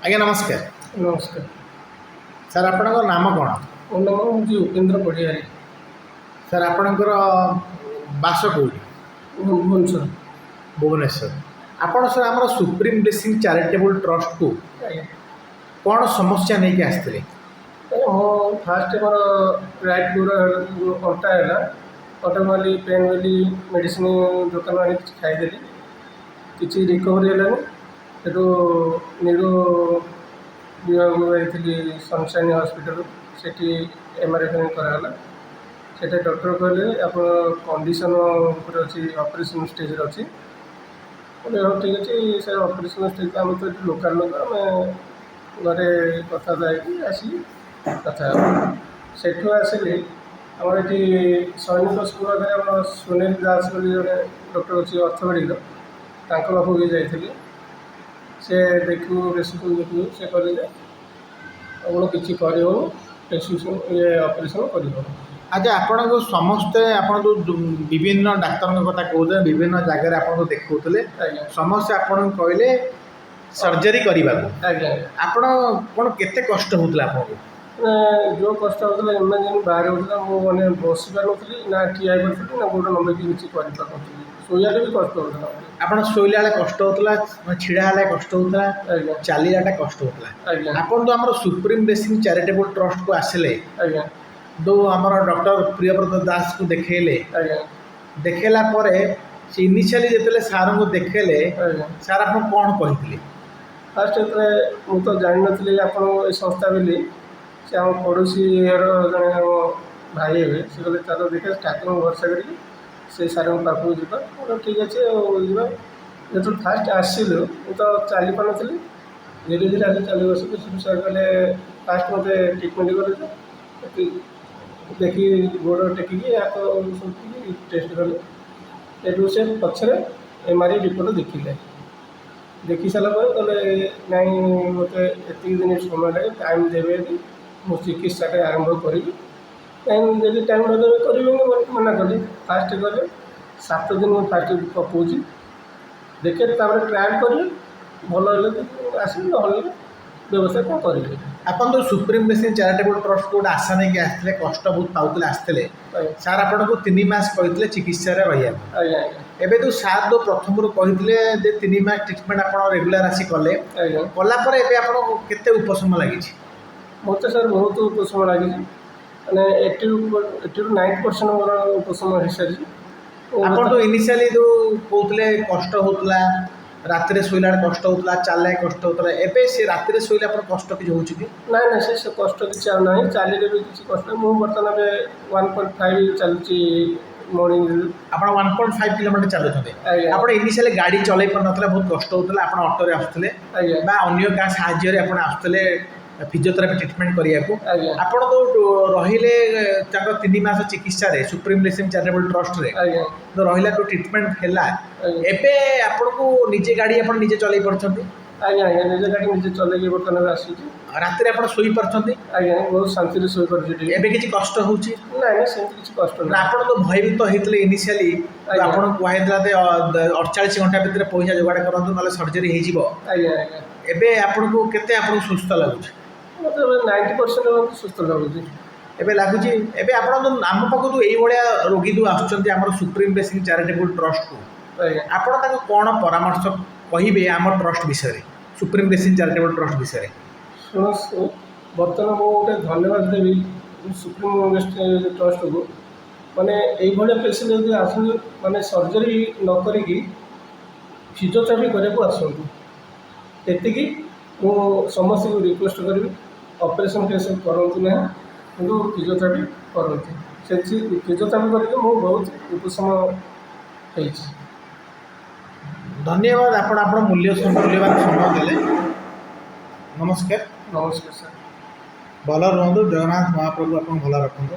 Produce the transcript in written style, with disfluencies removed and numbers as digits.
ଆଜ୍ଞା ନମସ୍କାର। ନମସ୍କାର ସାର୍ ଆପଣଙ୍କ ନାମ କ'ଣ? ମୋ ନାମ ହେଉଛି ଉପେନ୍ଦ୍ର ପଡ଼ିଆରୀ। ସାର୍ ଆପଣଙ୍କର ବାସ କେଉଁଠି? ଭୁବନେଶ୍ୱର। ଭୁବନେଶ୍ୱର। ଆପଣ ସାର୍ ଆମର ସୁପ୍ରିମ୍ ବ୍ଲେସିଂ ଚାରିଟେବୁଲ୍ ଟ୍ରଷ୍ଟକୁ ଆଜ୍ଞା କ'ଣ ସମସ୍ୟା ନେଇକି ଆସିଥିଲେ? ମୁଁ ଫାଷ୍ଟ ମୋର ରାଇଟ୍ ଗୋଡ଼ ଅଣ୍ଟା ହେଲା, ଅଣ୍ଟା ବୋଲି ପେନ୍ ବୋଲି ମେଡ଼ିସିନ ଦୋକାନ ଆଣି କିଛି ଖାଇଦେଲି, କିଛି ରିକଭରି ହେଲାନି। ସେଠୁ ନିରୋ ବିଭାଗକୁ ଯାଇଥିଲି ସନସାଇନ୍ ହସ୍ପିଟାଲ, ସେଠି MRI କରାଗଲା। ସେଠି ଡକ୍ଟର କହିଲେ ଆପଣ କଣ୍ଡିସନ୍ ଉପରେ ଅଛି, ଅପରେସନ୍ ଷ୍ଟେଜ୍ରେ ଅଛି। କହିଲେ ହଉ ଠିକ୍ ଅଛି, ସେ ଅପରେସନ୍ ଷ୍ଟେଜ୍ ଆମେ ତ ଏଠି ଲୋକାଲ୍ ଲୋକ, ଆମେ ଘରେ କଥାବାର୍ତ୍ତା ହେଇକି ଆସିକି କଥା ହେବା। ସେଠୁ ଆସିଲି ଆମର ଏଠି ସୈନିକ ସ୍କୁଲ ପାଖରେ ଆମର ସୁନୀଲ ଦାସ ବୋଲି ଜଣେ ଡକ୍ଟର ଅଛି ଅର୍ଥୋପେଡ଼ିକ୍ର, ତାଙ୍କ ପାଖକୁ ବି ଯାଇଥିଲି। ସେ ଦେଖିବୁ ଦେଖିବୁ ସେ କହିଲେ ଯେ ଆପଣ କିଛି କରିହେବନି, ଅପରେସନ୍ କରିହେବ। ଆଚ୍ଛା, ଆପଣଙ୍କୁ ସମସ୍ତେ ଆପଣ ଯେଉଁ ବିଭିନ୍ନ ଡାକ୍ତରଙ୍କ କଥା କହୁଥିଲେ, ବିଭିନ୍ନ ଜାଗାରେ ଆପଣଙ୍କୁ ଦେଖାଉଥିଲେ, ଆଜ୍ଞା ସମସ୍ତେ ଆପଣଙ୍କୁ କହିଲେ ସର୍ଜରୀ କରିବାକୁ। ଆଜ୍ଞା ଆପଣ କ'ଣ କେତେ କଷ୍ଟ ହେଉଥିଲା ଆପଣଙ୍କୁ? ଯେଉଁ କଷ୍ଟ ହେଉଥିଲା ଇମାଜିନ୍ ବାହାରେ ହେଉଥିଲା। ମୁଁ ମାନେ ବସି ପାରୁନଥିଲି, ନା ଠିଆ ହେଇପାରୁଥିଲି, ନା ଗୋଡ଼ ନମ୍ବେଇକି କିଛି କରିପାରୁନଥିଲି। ଶୋଇବାରେ ବି କଷ୍ଟ ହେଉଥିଲା। ଆପଣ ଶୋଇଲା ବେଳେ କଷ୍ଟ ହେଉଥିଲା, ଛିଡ଼ା ହେଲେ କଷ୍ଟ ହେଉଥିଲା, ଆଜ୍ଞା ଚାଲିବାଟା କଷ୍ଟ ହେଉଥିଲା। ଆଜ୍ଞା ଆପଣ ତ ଆମର ସୁପ୍ରିମ୍ ବ୍ଲେସିଂ ଚାରିଟେବୁଲ୍ ଟ୍ରଷ୍ଟକୁ ଆସିଲେ, ଆଜ୍ଞା ଯେଉଁ ଆମର ଡକ୍ଟର ପ୍ରିୟବ୍ରତ ଦାସକୁ ଦେଖେଇଲେ, ଆଜ୍ଞା ଦେଖେଇଲା ପରେ ସେ ଇନିସିଆଲି ଯେତେବେଳେ ସାର୍ଙ୍କୁ ଦେଖେଇଲେ, ଆଜ୍ଞା ସାର୍ ଆପଣ କ'ଣ କହିଥିଲେ? ଫାଷ୍ଟ ଯେତେବେଳେ ମୁଁ ତ ଜାଣିନଥିଲି ଆପଣ ଏ ସଂସ୍ଥା ବୋଲି, ସେ ଆମ ପଡ଼ୋଶୀ ଘର ଜଣେ ଆମ ଭାଇ ହେବେ, ସେ କହିଲେ ଚାଲ ଦେଖିବା, ଠାକୁରଙ୍କୁ ଭରସା କରିକି ସେ ସାର୍ଙ୍କ ପାଖକୁ ଯିବା। ଠିକ୍ ଅଛି ଆଉ ଯିବା। ଯେତେବେଳେ ଫାଷ୍ଟ ଆସିଲୁ ମୁଁ ତ ଚାଲିପାରୁନଥିଲି, ଧୀରେ ଧୀରେ ଆସି ଚାଲି ବସିଲି। ସେଠୁ ସାର୍ କହିଲେ ଫାଷ୍ଟ ମୋତେ ଟ୍ରିଟମେଣ୍ଟ କଲେ, ଦେଖି ଗୋଡ଼ ଟେକିକି ହାତ ଶୁଖିକି ଟେଷ୍ଟ କଲେ। ସେଠୁ ସେ ପଛରେ MRI ରିପୋର୍ଟ ଦେଖିଲେ। ଦେଖି ସାରିଲା ପରେ କହିଲେ ନାଇଁ ମୋତେ ଏତିକି ଦିନ ସମୟ ଲାଗେ, ଟାଇମ୍ ଦେବେ ଯଦି ମୁଁ ଚିକିତ୍ସାଟା ଆରମ୍ଭ କରିବି। କାହିଁକି ଯଦି ଟାଇମ୍ ନ ଦେବେ କରିବେନି, ମନା କଲି। ଫାଷ୍ଟ କଲେ 7 ଦିନ ମୁଁ ଫାଷ୍ଟ ପକାଉଛି, ଦେଖେ ତାପରେ ଟ୍ରାଏଲ୍ କରିବେ, ଭଲ ହେଲେ ଆସିବି, ନହେଲେ ବ୍ୟବସ୍ଥା କ'ଣ କରିବେ। ଆପଣ ତ ସୁପ୍ରିମ୍ ବ୍ଲେସିଂ ଚାରିଟେବୁଲ୍ ଟ୍ରଷ୍ଟକୁ ଗୋଟେ ଆଶା ନେଇକି ଆସିଥିଲେ, କଷ୍ଟ ବହୁତ ପାଉଥିଲେ ଆସିଥିଲେ, ସାର୍ ଆପଣଙ୍କୁ 3 ମାସ କହିଥିଲେ ଚିକିତ୍ସାରେ ରହିବାକୁ। ଆଜ୍ଞା ଆଜ୍ଞା ଏବେ ଯେଉଁ ସାର୍ ଯେଉଁ ପ୍ରଥମରୁ କହିଥିଲେ ଯେ 3 ମାସ ଟ୍ରିଟମେଣ୍ଟ ଆପଣ ରେଗୁଲାର ଆସି କଲେ, ଆଜ୍ଞା କଲା ପରେ ଏବେ ଆପଣଙ୍କୁ କେତେ ଉପଶମ ଲାଗିଛି? ମୋତେ ସାର୍ ବହୁତ ଉପଶମ ଲାଗିଛି। ମାନେ 80ରୁ 90% ମୋର ଉପଶମ ହେଇସାରିଛି। ଆପଣ ତ ଇନିସିଆଲି ଯେଉଁ କହୁଥିଲେ କଷ୍ଟ ହେଉଥିଲା, ରାତିରେ ଶୋଇଲା ବେଳେ କଷ୍ଟ ହେଉଥିଲା, ଚାଲିଲା କଷ୍ଟ ହେଉଥିଲା, ଏବେ ସେ ରାତିରେ ଶୋଇଲେ ଆପଣ କଷ୍ଟ କିଛି ହେଉଛି କି? ନାଇଁ ନାଇଁ, ସେ କଷ୍ଟ କିଛି ଆଉ ନାହିଁ। ଚାଲିଲେ ବି କିଛି କଷ୍ଟ ନାହିଁ। ମୁଁ ବର୍ତ୍ତମାନ ଏବେ 1.5 ଚାଲୁଛି ମର୍ଣ୍ଣିଂରେ। ଆପଣ 1.5 କିଲୋମିଟର ଚାଲୁଛନ୍ତି। ଆଜ୍ଞା ଆପଣ ଇନିସିଆଲି ଗାଡ଼ି ଚଲାଇ ପାରୁନଥିଲା, ବହୁତ କଷ୍ଟ ହେଉଥିଲା, ଆପଣ ଅଟୋରେ ଆସୁଥିଲେ ଆଜ୍ଞା ବା ଅନ୍ୟ କାହା ସାହାଯ୍ୟରେ ଆପଣ ଆସୁଥିଲେ ଫିଜିଓଥେରାପି ଟ୍ରିଟମେଣ୍ଟ କରିବାକୁ। ଆଜ୍ଞା ଆପଣ ଯେଉଁ ରହିଲେ ତାଙ୍କ 3 ମାସ ଚିକିତ୍ସାରେ ସୁପ୍ରିମ୍ ବ୍ଲେସିଂ ଚାରିଟେବୁଲ୍ ଟ୍ରଷ୍ଟରେ ଆଜ୍ଞା ଯେଉଁ ରହିଲା, ଯେଉଁ ଟ୍ରିଟମେଣ୍ଟ ହେଲା, ଆଜ୍ଞା ଏବେ ଆପଣଙ୍କୁ ନିଜେ ଗାଡ଼ି ଆପଣ ନିଜେ ଚଲାଇ ପାରୁଛନ୍ତି, ଆଜ୍ଞା ଆଜ୍ଞା ନିଜେ ଗାଡ଼ି ନିଜେ ଚଲେଇକି ବର୍ତ୍ତମାନ ଆସୁଛି। ରାତିରେ ଆପଣ ଶୋଇପାରୁଛନ୍ତି, ଆଜ୍ଞା ବହୁତ ଶାନ୍ତିରେ ଶୋଇପାରୁଛି ଟିକେ। ଏବେ କିଛି କଷ୍ଟ ହେଉଛି ନାଇଁ ନାଇଁ, ସେମିତି କିଛି କଷ୍ଟ ନା? ନାହିଁ। ଆପଣ ତ ଭୟଭୀତ ହେଇଥିଲେ ଇନିସିଆଲି, ଆଜ୍ଞା ଆପଣଙ୍କୁ କୁହାଯାଇଥିଲା ଯେ 48 ଘଣ୍ଟା ଭିତରେ ପଇସା ଯୋଗାଡ଼ କରନ୍ତୁ, ନହେଲେ ସର୍ଜରୀ ହେଇଯିବ। ଆଜ୍ଞା ଆଜ୍ଞା ଏବେ ଆପଣଙ୍କୁ କେତେ ଆପଣଙ୍କୁ ସୁସ୍ଥ ଲାଗୁଛି? ମୋତେ ଏବେ 90% ମୋତେ ସୁସ୍ଥ ଲାଗୁଛି। ଏବେ ଲାଗୁଛି? ଏବେ ଆପଣ ତ ଆମ ପାଖକୁ ଏଇଭଳିଆ ରୋଗୀ ଯେଉଁ ଆସୁଛନ୍ତି ଆମର ସୁପ୍ରିମ୍ ବ୍ଲେସିଂ ଚାରିଟେବୁଲ୍ ଟ୍ରଷ୍ଟକୁ, ଆଜ୍ଞା ଆପଣ ତାଙ୍କୁ କ'ଣ ପରାମର୍ଶ କହିବେ ଆମ ଟ୍ରଷ୍ଟ ବିଷୟରେ, ସୁପ୍ରିମ୍ ବ୍ଲେସିଂ ଚାରିଟେବୁଲ୍ ଟ୍ରଷ୍ଟ ବିଷୟରେ? ଶୁଣନ୍ତୁ, ବର୍ତ୍ତମାନ ମୁଁ ଗୋଟେ ଧନ୍ୟବାଦ ଦେବି ସୁପ୍ରିମ୍ ଟ୍ରଷ୍ଟକୁ। ମାନେ ଏଇଭଳିଆ ପେସେଣ୍ଟ ଯଦି ଆସନ୍ତୁ, ମାନେ ସର୍ଜରୀ ନ କରିକି ଫିଜିଓଥେରାପି କରିବାକୁ ଆସନ୍ତୁ। ଏତିକି ମୁଁ ସମସ୍ତଙ୍କୁ ରିକ୍ୱେଷ୍ଟ କରିବି। ଅପରେସନ୍ କେସ୍ କରନ୍ତୁ ନାହିଁ, କିନ୍ତୁ ଫିଜିଓଥେରାପି କରନ୍ତୁ। ଫିଜିଓଥେରାପି କରିକି ମୁଁ ବହୁତ ଉପଶମ ହେଇଛି। ଧନ୍ୟବାଦ, ଆପଣ ମୂଲ୍ୟବାନ ସମୟ ଦେଲେ। ନମସ୍କାର। ନମସ୍କାର ସାର୍। ଭଲ ରୁହନ୍ତୁ, ଜଗନ୍ନାଥ ମହାପ୍ରଭୁ ଆପଣଙ୍କୁ ଭଲ ରଖନ୍ତୁ।